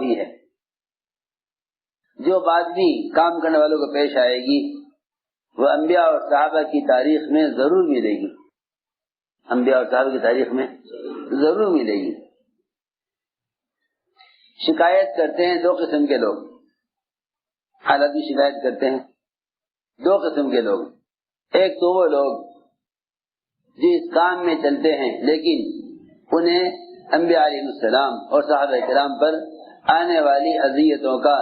وہی ہے. جو بات بھی کام کرنے والوں کو پیش آئے گی وہ انبیاء اور صحابہ کی تاریخ میں ضرور ملے گی. انبیاء اور صحابہ کی تاریخ میں ضرور ملے گی. شکایت کرتے ہیں دو قسم کے لوگ، حالات کی شکایت کرتے ہیں دو قسم کے لوگ. ایک تو وہ لوگ جو اس کام میں چلتے ہیں لیکن انہیں انبیاء علیہ السلام اور صحابہ کرام پر آنے والی اذیتوں کا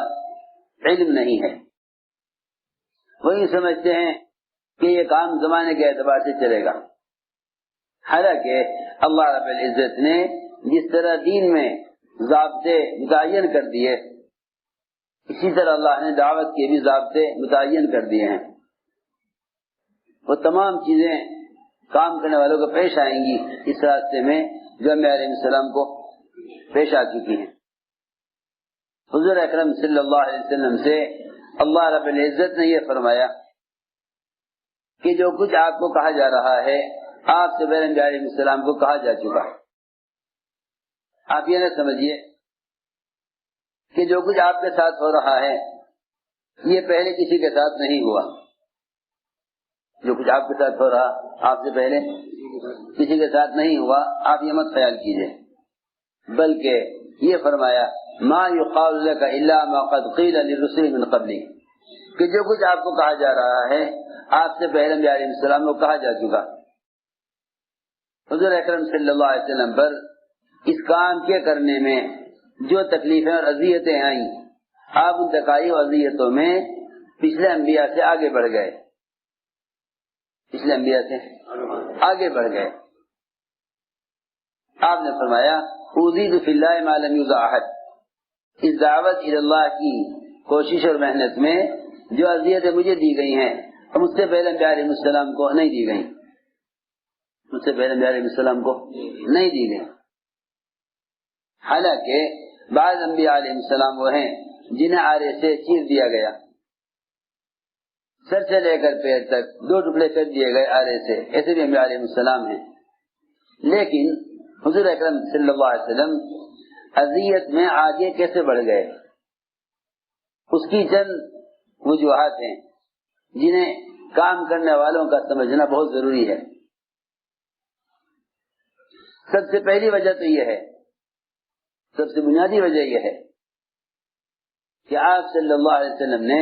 علم نہیں ہے. وہی سمجھتے ہیں کہ یہ کام زمانے کے اعتبار سے چلے گا، حالانکہ اللہ رب العزت نے جس طرح دین میں ضابطے متعین کر دیے اسی طرح اللہ نے دعوت کے بھی ضابطے متعین کر دیے ہیں. وہ تمام چیزیں کام کرنے والوں کو پیش آئیں گی اس راستے میں جو انبیاء علیہ السلام کو پیش آ چکی ہیں. حضور اکرم صلی اللہ علیہ وسلم سے اللہ رب العزت نے یہ فرمایا کہ جو کچھ آپ کو کہا جا رہا ہے آپ سے پہلے انبیاء علیہ السلام کو کہا جا چکا ہے. آپ یہ نہ سمجھیے کہ جو کچھ آپ کے ساتھ ہو رہا ہے یہ پہلے کسی کے ساتھ نہیں ہوا. جو کچھ آپ کے ساتھ ہو رہا آپ سے پہلے کسی کے ساتھ نہیں ہوا، آپ یہ مت خیال کیجئے، بلکہ یہ فرمایا ما یقال لک الا ما قد قیل للرسل من قبلی، کہ جو کچھ آپ کو کہا جا رہا ہے آپ سے پہلے انبیاء علیہ السلام کو کہا جا چکا. حضور اکرم صلی اللہ علیہ وسلم پر اس کام کے کرنے میں جو تکلیفیں اور اذیتیں آئیں آپ ان تکالیف اور اذیتوں میں پچھلے انبیاء سے آگے بڑھ گئے، پچھلے انبیاء سے آگے بڑھ گئے. آپ نے فرمایا اوذیت فی اللہ ما لم یوذ احد، اس دعوت الی اللہ کی کوشش اور محنت میں جو اذیتیں مجھے دی گئی ہیں مجھ سے پہلے انبیاء علیہ السلام کو نہیں دی گئی، مجھ سے پہلے انبیاء علیہ السلام کو نہیں دی گئی. حالانکہ بعض انبیاء علیہ السلام وہ ہیں جنہیں آرے سے چیر دیا گیا، سر سے لے کر پیر تک دو ٹکڑے کر دیے گئے آرے سے، ایسے بھی انبیاء علیہ السلام ہیں. لیکن حضور اکرم صلی اللہ علیہ وسلم اذیت میں آگے کیسے بڑھ گئے، اس کی چند وجوہات ہیں جنہیں کام کرنے والوں کا سمجھنا بہت ضروری ہے. سب سے پہلی وجہ تو یہ ہے، سب سے بنیادی وجہ یہ ہے کہ آپ صلی اللہ علیہ وسلم نے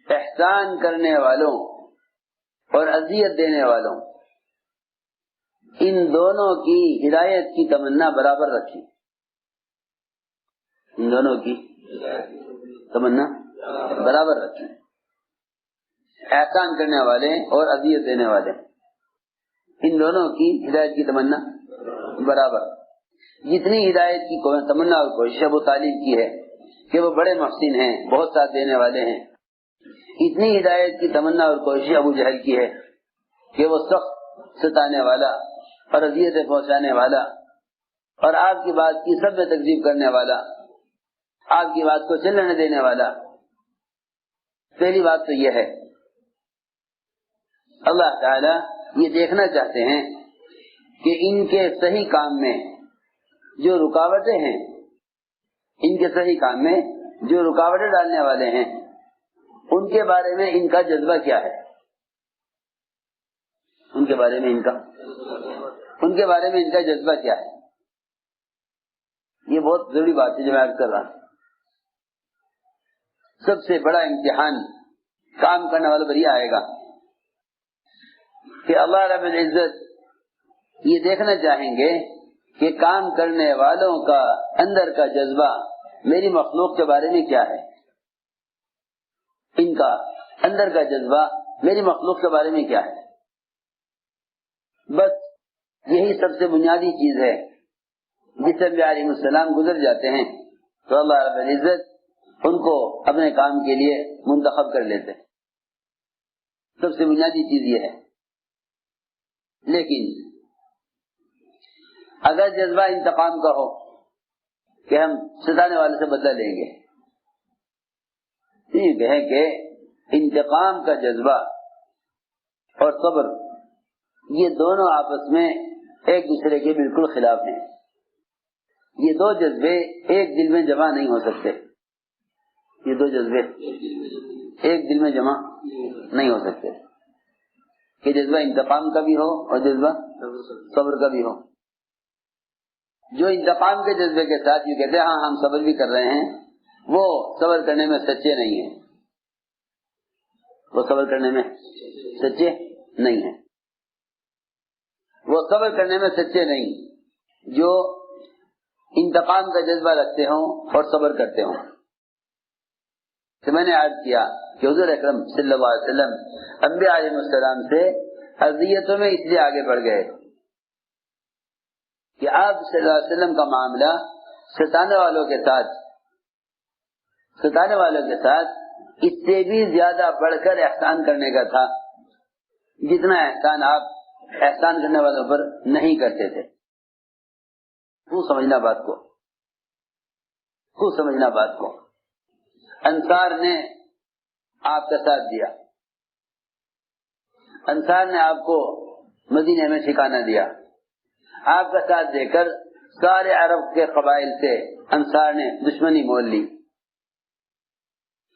احسان کرنے والوں اور اذیت دینے والوں ان دونوں کی ہدایت کی تمنا برابر رکھی. ان دونوں کی تمنا برابر رکھی، احسان کرنے والے اور اذیت دینے والے ان دونوں کی ہدایت کی تمنا برابر. جتنی ہدایت کی تمنا اور کوشش ابو طالب کی ہے کہ وہ بڑے محسن ہیں، بہت ساتھ دینے والے ہیں، اتنی ہدایت کی تمنا اور کوشش ابو جہل کی ہے کہ وہ سخت ستانے والا اور اذیتیں پہنچانے والا اور آپ کی بات کی سب میں تکذیب کرنے والا، آپ کی بات کو چلنے نہ دینے والا. پہلی بات تو یہ ہے اللہ تعالی یہ دیکھنا چاہتے ہیں کہ ان کے صحیح کام میں جو رکاوٹیں ہیں، ان کے صحیح کام میں جو رکاوٹیں ڈالنے والے ہیں ان کے بارے میں ان کا جذبہ کیا ہے، ان کے بارے میں ان کا جذبہ کیا ہے. یہ بہت ضروری بات ہے جو میں عرض کر رہا ہوں. سب سے بڑا امتحان کام کرنے والوں پر یہ آئے گا کہ اللہ رب العزت یہ دیکھنا چاہیں گے کہ کام کرنے والوں کا اندر کا جذبہ میری مخلوق کے بارے میں کیا ہے، ان کا اندر کا جذبہ میری مخلوق کے بارے میں کیا ہے. بس یہی سب سے بنیادی چیز ہے جس سے انبیاء علیہ السلام گزر جاتے ہیں تو اللہ رب العزت ان کو اپنے کام کے لیے منتخب کر لیتے. سب سے بنیادی چیز یہ ہے. لیکن اگر جذبہ انتقام کا ہو کہ ہم ستانے والے سے بدلہ لیں گے، یہ ہے کہ انتقام کا جذبہ اور صبر یہ دونوں آپس میں ایک دوسرے کے بالکل خلاف ہیں. یہ دو جذبے ایک دل میں جمع نہیں ہو سکتے، یہ دو جذبے ایک دل میں جمع نہیں ہو سکتے، کہ جذبہ انتقام کا بھی ہو اور جذبہ صبر کا بھی ہو۔ جو انتقام کے جذبے کے ساتھ یہ کہتے ہیں ہاں ہم صبر بھی کر رہے ہیں، وہ صبر کرنے میں سچے نہیں ہیں، وہ صبر کرنے میں سچے نہیں ہیں، وہ صبر کرنے میں سچے نہیں جو انتقام کا جذبہ رکھتے ہوں اور صبر کرتے ہوں۔ تو میں نے عرض کیا کہ حضور اکرم صلی اللہ علیہ وسلم انبیاء علیہ السلام سے اذیتوں میں اس لیے آگے بڑھ گئے کہ آپ صلی اللہ علیہ وسلم کا معاملہ ستانے والوں کے ساتھ اس سے بھی زیادہ بڑھ کر احسان کرنے کا تھا، جتنا احسان آپ احسان کرنے والوں پر نہیں کرتے تھے۔ خوب سمجھنا بات کو، انصار نے آپ کا ساتھ دیا، انصار نے آپ کو مدینے میں ٹھکانہ دیا، آپ کا ساتھ دے کر سارے عرب کے قبائل سے انصار نے دشمنی مول لی۔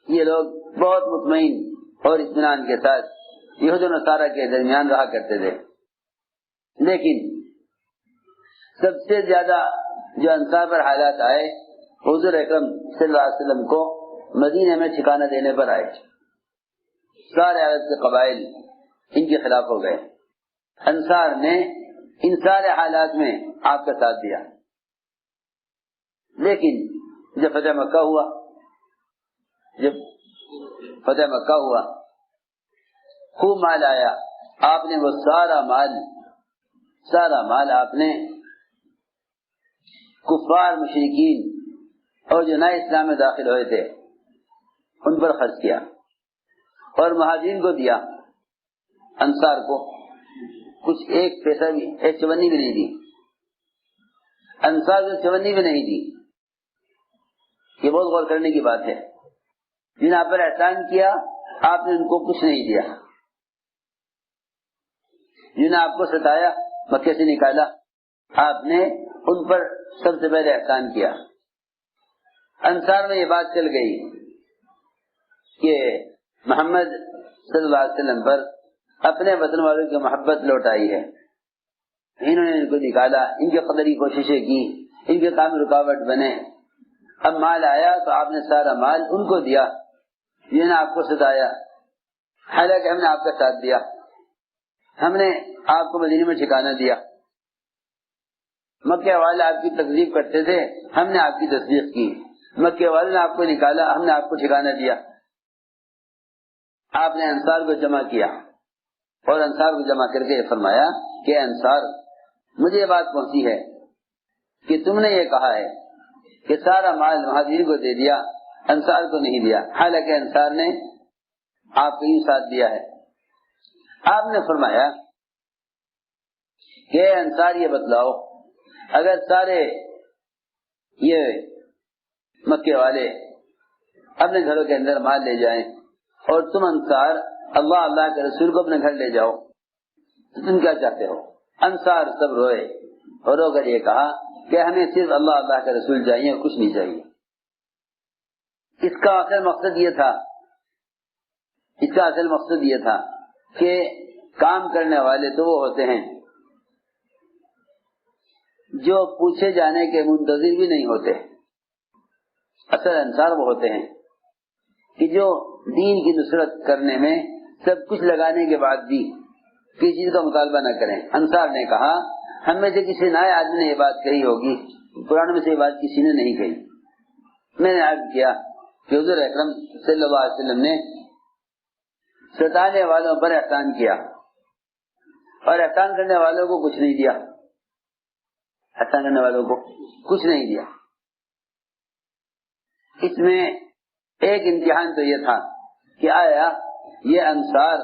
یہ لوگ بہت مطمئن اور اطمینان کے ساتھ یہود و نصارہ کے درمیان رہا کرتے تھے، لیکن سب سے زیادہ جو انصار پر حالات آئے حضور اکرم صلی اللہ علیہ وسلم کو مدینے میں ٹھکانہ دینے پر آئے۔ سارے عرب کے قبائل ان کے خلاف ہو گئے، انصار نے ان سارے حالات میں آپ کا ساتھ دیا، لیکن جب فتح مکہ ہوا خوب مال آیا، آپ نے وہ سارا مال آپ نے کفار مشرکین اور جو نئے اسلام میں داخل ہوئے تھے ان پر خرچ کیا، اور مہاجرین کو دیا، انصار کو کچھ ایک پیسہ بھی، ایک چونی بھی نہیں دی، انصار کو چونی بھی نہیں دی۔ یہ بہت غور کرنے کی بات ہے، جن آپ پر احسان کیا آپ نے ان کو کچھ نہیں دیا، جن نے آپ کو ستایا مکے سے نکالا آپ نے ان پر سب سے پہلے احسان کیا۔ انصار میں یہ بات چل گئی کہ محمد صلی اللہ علیہ وسلم پر اپنے وطن والوں کی محبت لوٹ آئی ہے، انہوں نے ان کو نکالا، ان کی قدر کی کوششیں کی، ان کے کام رکاوٹ بنے، اب مال آیا تو آپ نے سارا مال ان کو دیا جنہوں نے آپ کو ستایا، حالانکہ ہم نے آپ کا ساتھ دیا، ہم نے آپ کو مدینے میں ٹھکانہ دیا، مکے والے آپ کی تکذیب کرتے تھے، ہم نے آپ کی تصدیق کی، مکے والے نے آپ کو نکالا، ہم نے آپ کو ٹھکانہ دیا۔ آپ نے انصار کو جمع کیا اور انصار کو جمع کر کے فرمایا کہ انصار، مجھے یہ بات پہنچی ہے کہ تم نے یہ کہا ہے کہ سارا مال مہاجرین کو دے دیا، انصار کو نہیں دیا، حالانکہ انصار نے آپ کو یوں ساتھ دیا ہے۔ آپ نے فرمایا کہ انصار یہ بتلاؤ، اگر سارے یہ مکے والے اپنے گھروں کے اندر مال لے جائیں اور تم انصار اللہ کے رسول کو اپنے گھر لے جاؤ تو تم کیا چاہتے ہو؟ انصار سب روئے اور رو کر یہ کہا کہ ہمیں صرف اللہ کے رسول چاہیے، کچھ نہیں چاہیے۔ اس کا اصل مقصد یہ تھا کہ کام کرنے والے تو وہ ہوتے ہیں جو پوچھے جانے کے منتظر بھی نہیں ہوتے، اصل انصار وہ ہوتے ہیں کہ جو دین کی نصرت کرنے میں سب کچھ لگانے کے بعد بھی کسی چیز کا مطالبہ نہ کریں۔ انصار نے کہا ہم میں سے کسی نئے آدمی نے یہ بات کہی ہوگی، قرآن میں سے یہ بات کسی نے نہیں کہی۔ میں نے عرض کیا کہ حضور اکرم صلی اللہ علیہ وسلم نے ستانے والوں پر احسان کیا اور احسان کرنے والوں کو کچھ نہیں دیا، احسان کرنے والوں کو کچھ نہیں دیا۔ اس میں ایک امتحان تو یہ تھا کہ آیا یہ انصار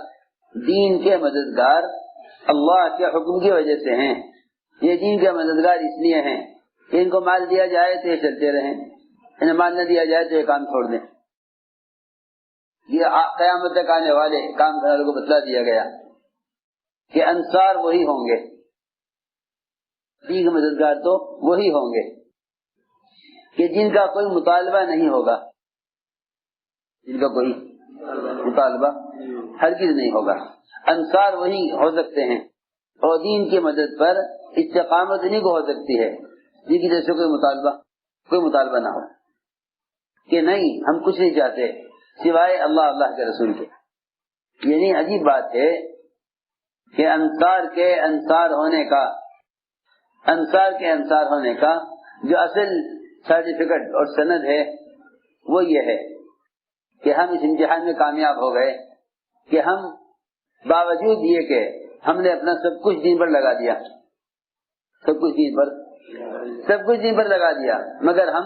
دین کے مددگار اللہ کے حکم کی وجہ سے ہیں، یہ دین کے مددگار اس لیے ہیں کہ ان کو مال دیا جائے تو یہ چلتے رہیں، انہیں مال نہ دیا جائے تو یہ کام چھوڑ دیں۔ یہ قیامت تک آنے والے کام کرنے والوں کو بتلا دیا گیا کہ انصار وہی ہوں گے، دین کے مددگار تو وہی ہوں گے کہ جن کا کوئی مطالبہ نہیں ہوگا، جن کا کوئی مطالبہ ہرگز نہیں ہوگا۔ انصار وہی ہو سکتے ہیں اور دین کی مدد پر استقامت انہیں کو ہو سکتی ہے جن کی جیسے کوئی مطالبہ نہ ہو کہ نہیں ہم کچھ نہیں چاہتے سوائے اللہ کے رسول کے۔ یعنی عجیب بات ہے کہ انصار کے انصار ہونے کا جو اصل سرٹیفکیٹ اور سند ہے وہ یہ ہے کہ ہم اس امتحان میں کامیاب ہو گئے کہ ہم باوجود یہ کہ ہم نے اپنا سب کچھ دین پر لگا دیا، سب کچھ دین پر لگا دیا، مگر ہم